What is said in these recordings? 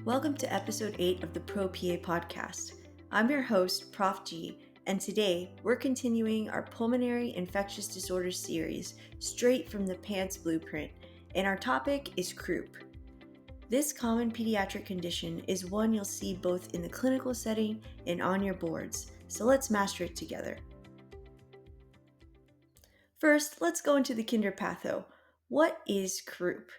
Welcome to episode 8 of the Pro PA podcast. I'm your host, Prof. G, and today we're continuing our pulmonary infectious disorders series straight from the PANCE blueprint, and our topic is Croup. This common pediatric condition is one you'll see both in the clinical setting and on your boards, so let's master it together. First, let's go into the kinder patho. What is Croup?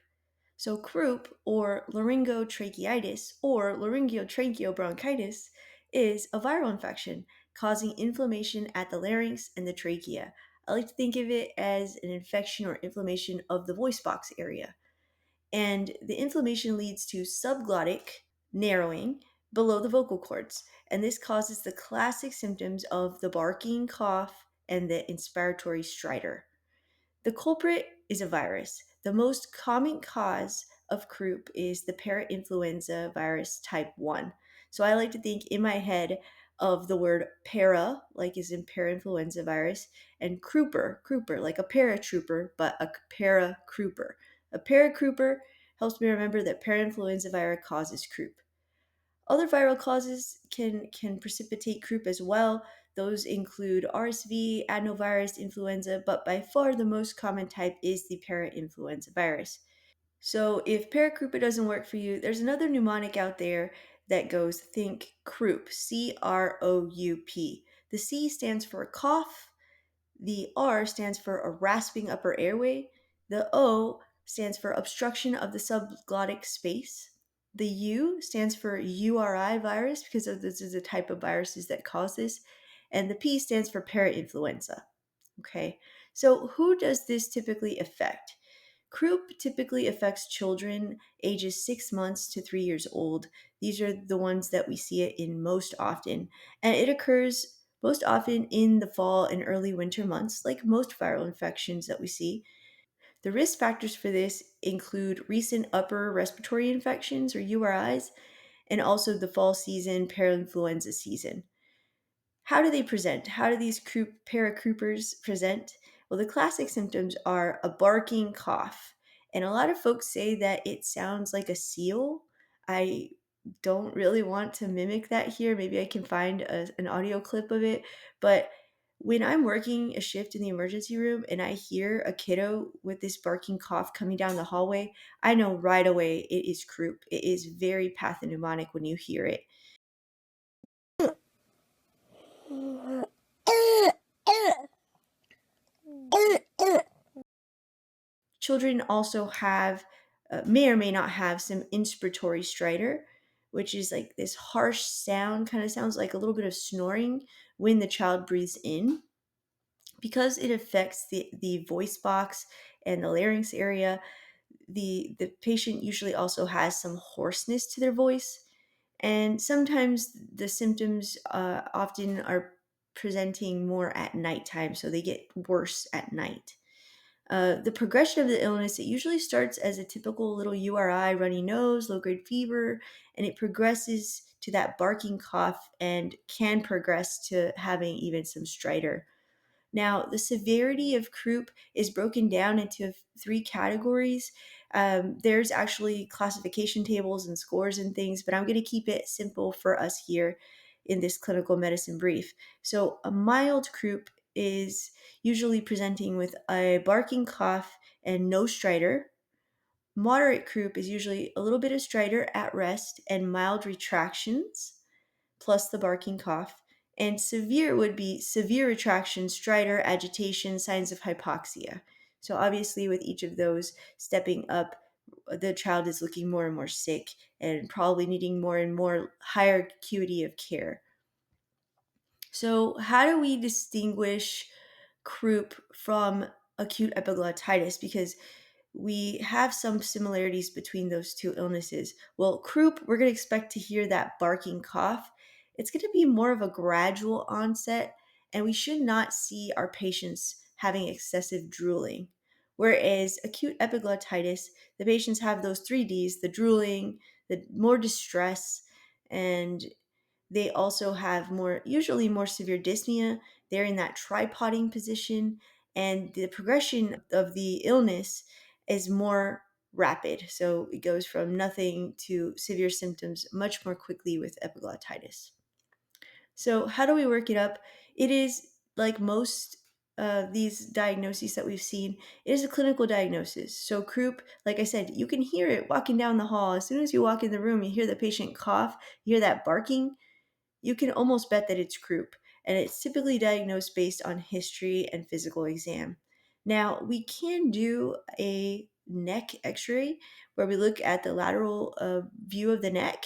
So croup, or laryngotracheitis, or laryngotracheobronchitis, is a viral infection causing inflammation at the larynx and the trachea. I like to think of it as an infection or inflammation of the voice box area. And the inflammation leads to subglottic narrowing below the vocal cords. And this causes the classic symptoms of the barking, cough, and the inspiratory stridor. The culprit is a virus. The most common cause of croup is the parainfluenza virus type 1. So I like to think in my head of the word para, like is in parainfluenza virus, and crooper, like a paratrooper, but a paracrouper. A paracrouper helps me remember that parainfluenza virus causes croup. Other viral causes can precipitate croup as well. Those include RSV, adenovirus, influenza, but by far the most common type is the parainfluenza virus. So if paracroup doesn't work for you, there's another mnemonic out there that goes think croup, CROUP. The C stands for cough, the R stands for a rasping upper airway, the O stands for obstruction of the subglottic space. The U stands for URI virus because this is a type of viruses that cause this. And the P stands for parainfluenza. Okay, so who does this typically affect? Croup typically affects children ages 6 months to 3 years old. These are the ones that we see it in most often. And it occurs most often in the fall and early winter months, like most viral infections that we see. The risk factors for this include recent upper respiratory infections or URIs, and also the fall season parainfluenza season. How do they present? How do these paracroupers present? Well, the classic symptoms are a barking cough. And a lot of folks say that it sounds like a seal. I don't really want to mimic that here. Maybe I can find an audio clip of it. But when I'm working a shift in the emergency room and I hear a kiddo with this barking cough coming down the hallway, I know right away it is croup. It is very pathognomonic when you hear it. Children also have, may or may not have some inspiratory stridor, which is like this harsh sound, kind of sounds like a little bit of snoring when the child breathes in. Because it affects the voice box and the larynx area, the patient usually also has some hoarseness to their voice. And sometimes the symptoms often are presenting more at nighttime, so they get worse at night. The progression of the illness, it usually starts as a typical little URI, runny nose, low-grade fever, and it progresses to that barking cough and can progress to having even some stridor. Now, the severity of croup is broken down into 3 categories. There's actually classification tables and scores and things, but I'm going to keep it simple for us here in this clinical medicine brief. So, a mild croup is usually presenting with a barking cough and no stridor. Moderate croup is usually a little bit of stridor at rest and mild retractions, plus the barking cough. And severe would be severe retraction, stridor, agitation, signs of hypoxia. So obviously with each of those stepping up, the child is looking more and more sick and probably needing more and more higher acuity of care. So how do we distinguish croup from acute epiglottitis? Because we have some similarities between those two illnesses. Well, croup, we're going to expect to hear that barking cough. It's going to be more of a gradual onset, and we should not see our patients having excessive drooling. Whereas acute epiglottitis, the patients have those 3Ds, the drooling, the more distress, and they also have usually more severe dyspnea. They're in that tripoding position, and the progression of the illness is more rapid. So it goes from nothing to severe symptoms much more quickly with epiglottitis. So, how do we work it up? It is like most these diagnoses that we've seen, it is a clinical diagnosis. So, croup, like I said, you can hear it walking down the hall. As soon as you walk in the room, you hear the patient cough, you hear that barking, you can almost bet that it's croup. And it's typically diagnosed based on history and physical exam. Now, we can do a neck x ray where we look at the lateral view of the neck,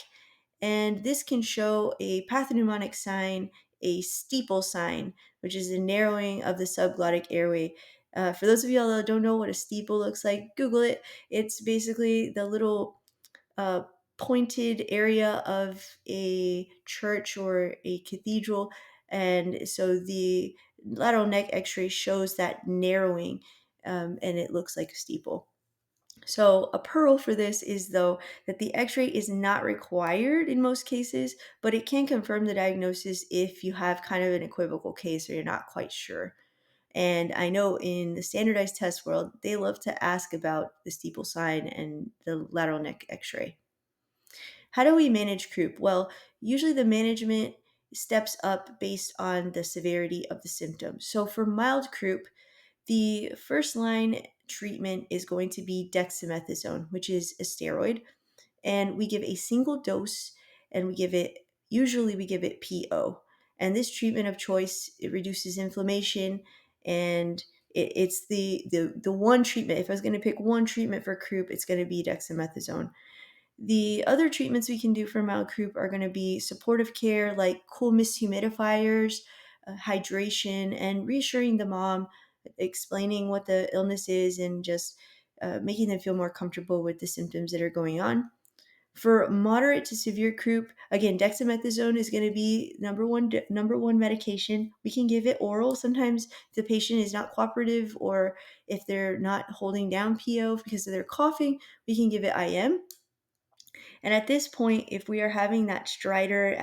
and this can show a pathognomonic sign, a steeple sign, which is a narrowing of the subglottic airway. For those of y'all that don't know what a steeple looks like, Google it. It's basically the little uh, pointed area of a church or a cathedral. And so the lateral neck x ray shows that narrowing, and it looks like a steeple. So, a pearl for this is, though, that the x ray is not required in most cases, but it can confirm the diagnosis if you have kind of an equivocal case or you're not quite sure. And I know in the standardized test world, they love to ask about the steeple sign and the lateral neck x ray. How do we manage croup? Well, usually the management steps up based on the severity of the symptoms. So, for mild croup, the first line treatment is going to be dexamethasone, which is a steroid, and we give a single dose, and we give it PO. And this treatment of choice, it reduces inflammation, and it's the one treatment. If I was going to pick one treatment for croup, it's going to be dexamethasone. The other treatments we can do for mild croup are going to be supportive care like cool mist humidifiers, hydration, and reassuring the mom, explaining what the illness is, and just making them feel more comfortable with the symptoms that are going on. For moderate to severe croup, again, dexamethasone is going to be number one medication. We can give it oral. Sometimes if the patient is not cooperative or if they're not holding down PO because of their coughing, we can give it IM. And at this point, if we are having that stridor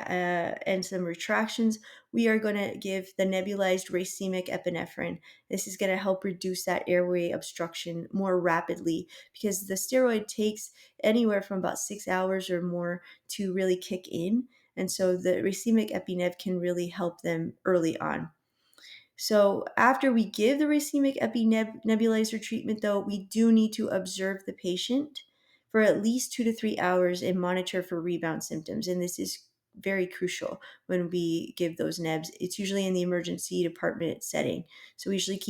and some retractions, we are going to give the nebulized racemic epinephrine. This is going to help reduce that airway obstruction more rapidly because the steroid takes anywhere from about 6 hours or more to really kick in. And so the racemic epinephrine can really help them early on. So after we give the racemic nebulizer treatment, though, we do need to observe the patient for at least 2 to 3 hours and monitor for rebound symptoms. And this is very crucial when we give those nebs. It's usually in the emergency department setting. So we usually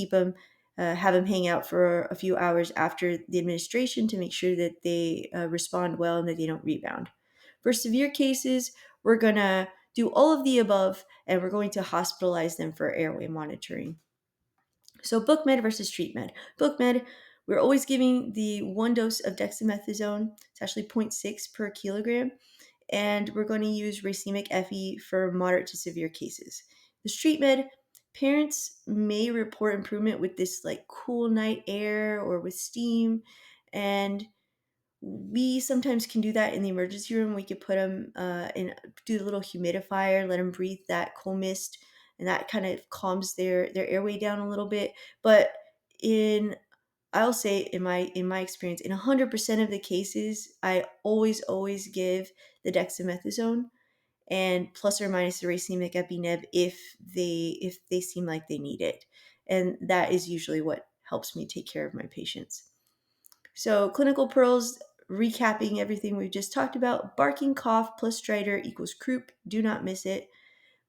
have them hang out for a few hours after the administration to make sure that they respond well and that they don't rebound. For severe cases, we're going to do all of the above, and we're going to hospitalize them for airway monitoring. So, book med versus treat med. Book med, we're always giving the one dose of dexamethasone. It's actually 0.6 per kilogram, and we're going to use racemic Fe for moderate to severe cases. The street med, parents may report improvement with this like cool night air or with steam, and we sometimes can do that in the emergency room. We could put them do a little humidifier, let them breathe that cool mist, and that kind of calms their airway down a little bit. But in I'll say in my experience, in 100% of the cases, I always give the dexamethasone and plus or minus the racemic epineb if they seem like they need it, and that is usually what helps me take care of my patients. So, clinical pearls, recapping everything we just talked about: barking cough plus stridor equals croup. Do not miss it.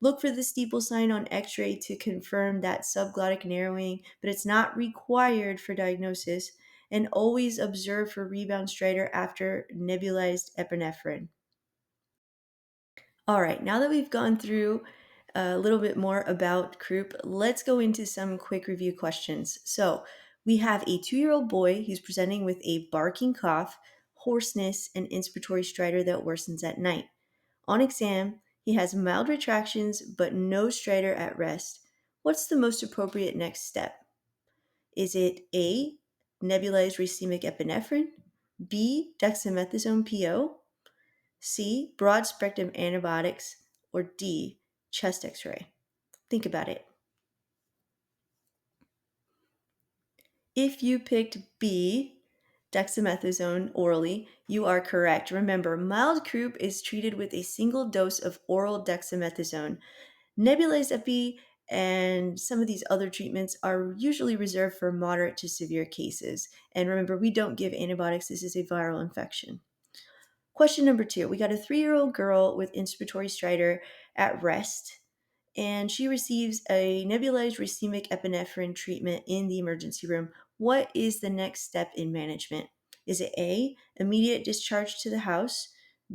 Look for the steeple sign on x ray to confirm that subglottic narrowing, but it's not required for diagnosis. And always observe for rebound stridor after nebulized epinephrine. All right, now that we've gone through a little bit more about croup, let's go into some quick review questions. So, we have a 2-year-old boy who's presenting with a barking cough, hoarseness, and inspiratory stridor that worsens at night. On exam, he has mild retractions but no stridor at rest. What's the most appropriate next step? Is it A, nebulized racemic epinephrine, B, dexamethasone PO, C, broad spectrum antibiotics, or D, chest x ray? Think about it. If you picked B, dexamethasone orally. You are correct. Remember, mild croup is treated with a single dose of oral dexamethasone. Nebulized epi and some of these other treatments are usually reserved for moderate to severe cases. And remember, we don't give antibiotics. This is a viral infection. Question number 2. We got a 3-year-old girl with inspiratory stridor at rest, and she receives a nebulized racemic epinephrine treatment in the emergency room. What is the next step in management? Is it A, immediate discharge to the house,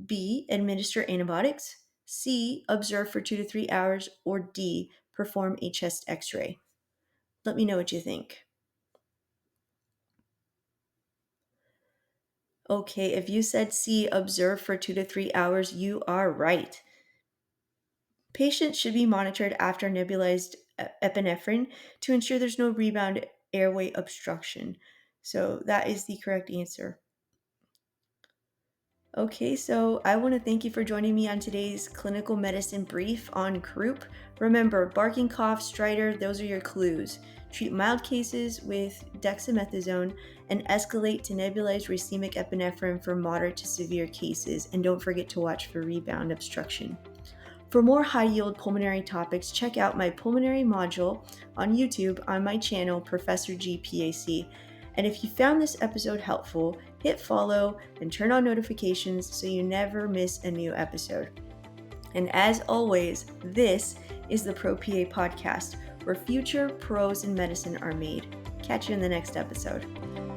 B, administer antibiotics, C, observe for 2 to 3 hours, or D, perform a chest x-ray? Let me know what you think. Okay, if you said C, observe for 2 to 3 hours, you are right. Patients should be monitored after nebulized epinephrine to ensure there's no rebound airway obstruction. So that is the correct answer. Okay, so I want to thank you for joining me on today's clinical medicine brief on croup. Remember, barking cough, stridor, those are your clues. Treat mild cases with dexamethasone and escalate to nebulized racemic epinephrine for moderate to severe cases. And don't forget to watch for rebound obstruction. For more high-yield pulmonary topics, check out my pulmonary module on YouTube on my channel, Professor G PAC. And if you found this episode helpful, hit follow and turn on notifications so you never miss a new episode. And as always, this is the Pro PA Podcast, where future pros in medicine are made. Catch you in the next episode.